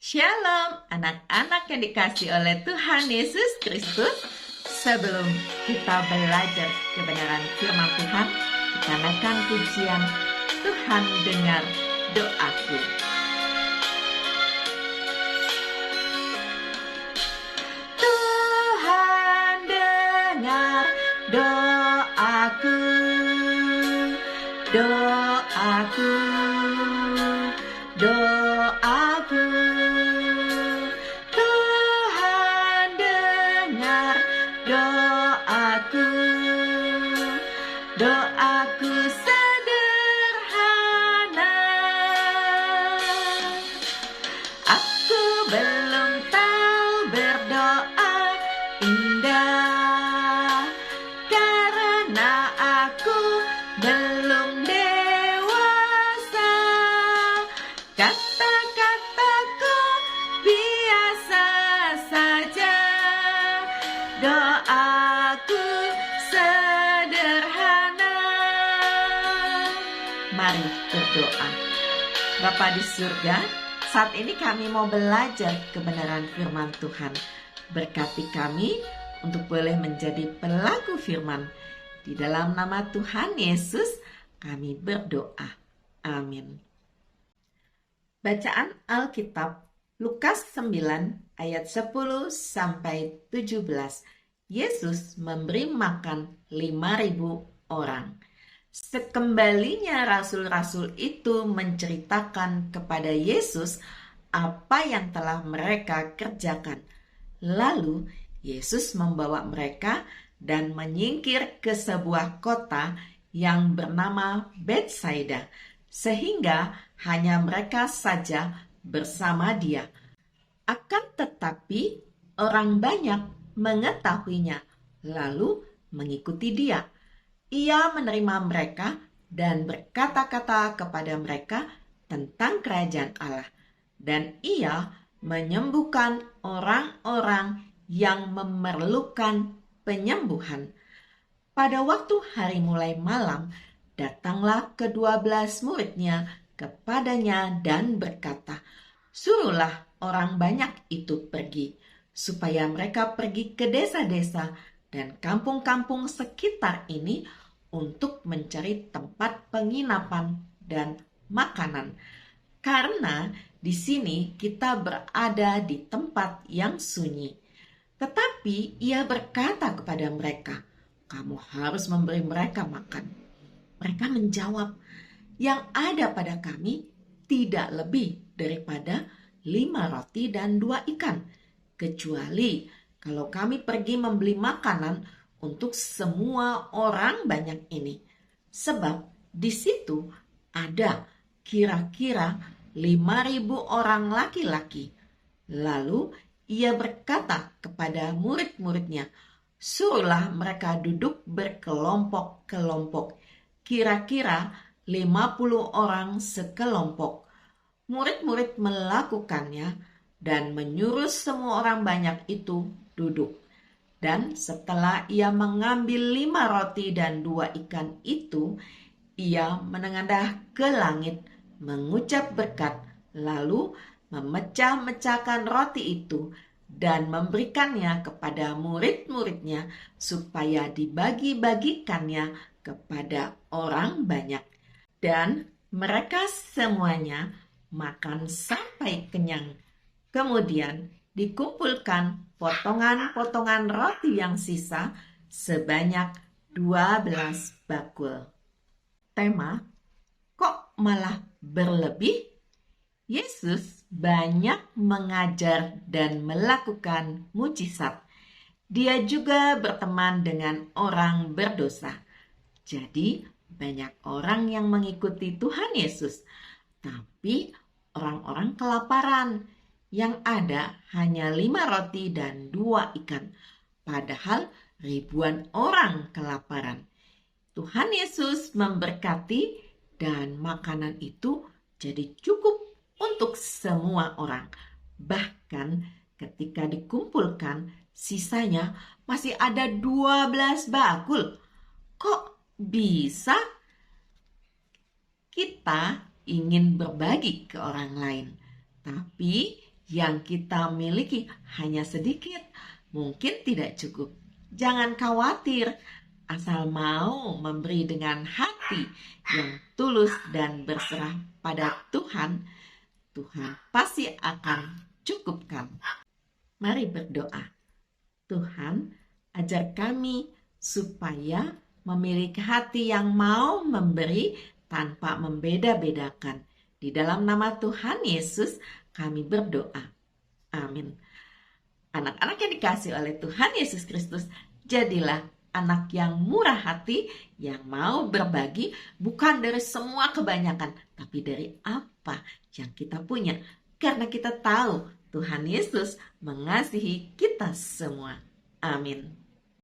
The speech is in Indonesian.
Shalom, anak-anak yang dikasih oleh Tuhan Yesus Kristus. Sebelum kita belajar kebenaran firman Tuhan, kita naikkan pujian Tuhan dengar doaku. Tuhan dengar doaku, doaku, doaku. Tuhan dengar doaku, doaku sederhana. Aku belum tahu berdoa indah, karena aku belum dewasa. Kata-kataku biasa saja, doaku sederhana. Mari berdoa. Bapa di surga, saat ini kami mau belajar kebenaran firman Tuhan. Berkati kami untuk boleh menjadi pelaku firman. Di dalam nama Tuhan Yesus kami berdoa. Amin. Bacaan Alkitab Lukas 9 ayat 10 sampai 17. Yesus memberi makan 5.000 orang. Sekembalinya rasul-rasul itu menceritakan kepada Yesus apa yang telah mereka kerjakan. Lalu Yesus membawa mereka dan menyingkir ke sebuah kota yang bernama Betsaida, sehingga hanya mereka saja bersama dia. Akan tetapi orang banyak mengetahuinya, lalu mengikuti dia. Ia menerima mereka dan berkata-kata kepada mereka tentang kerajaan Allah. Dan ia menyembuhkan orang-orang yang memerlukan penyembuhan. Pada waktu hari mulai malam, datanglah ke-12 muridnya kepadanya dan berkata, "Suruhlah orang banyak itu pergi, supaya mereka pergi ke desa-desa dan kampung-kampung sekitar ini untuk mencari tempat penginapan dan makanan. Karena di sini kita berada di tempat yang sunyi." Tetapi ia berkata kepada mereka, "Kamu harus memberi mereka makan." Mereka menjawab, "Yang ada pada kami tidak lebih daripada 5 roti dan 2 ikan, kecuali kalau kami pergi membeli makanan untuk semua orang banyak ini. Sebab di situ ada kira-kira 5.000 orang laki-laki." Lalu ia berkata kepada murid-muridnya, "Suruhlah mereka duduk berkelompok-kelompok, kira-kira 50 orang sekelompok." Murid-murid melakukannya dan menyuruh semua orang banyak itu duduk. Dan setelah ia mengambil 5 roti dan 2 ikan itu, ia menengadah ke langit, mengucap berkat, lalu memecah-mecahkan roti itu dan memberikannya kepada murid-muridnya supaya dibagi-bagikannya kepada orang banyak. Dan mereka semuanya makan sampai kenyang. Kemudian dikumpulkan potongan-potongan roti yang sisa sebanyak 12 bakul. Tema, kok malah berlebih? Yesus banyak mengajar dan melakukan mujizat. Dia juga berteman dengan orang berdosa. Jadi banyak orang yang mengikuti Tuhan Yesus. Tapi orang-orang kelaparan. Yang ada hanya 5 roti dan 2 ikan. Padahal ribuan orang kelaparan. Tuhan Yesus memberkati dan makanan itu jadi cukup untuk semua orang. Bahkan ketika dikumpulkan, sisanya masih ada 12 bakul. Kok bisa? Kita ingin berbagi ke orang lain, tapi yang kita miliki hanya sedikit, mungkin tidak cukup. Jangan khawatir, asal mau memberi dengan hati yang tulus dan berserah pada Tuhan, Tuhan pasti akan cukupkan. Mari berdoa. Tuhan, ajar kami supaya memiliki hati yang mau memberi tanpa membeda-bedakan. Di dalam nama Tuhan Yesus kami berdoa. Amin. Anak-anak yang dikasihi oleh Tuhan Yesus Kristus, jadilah anak yang murah hati, yang mau berbagi bukan dari semua kebanyakan, tapi dari apa yang kita punya. Karena kita tahu Tuhan Yesus mengasihi kita semua. Amin.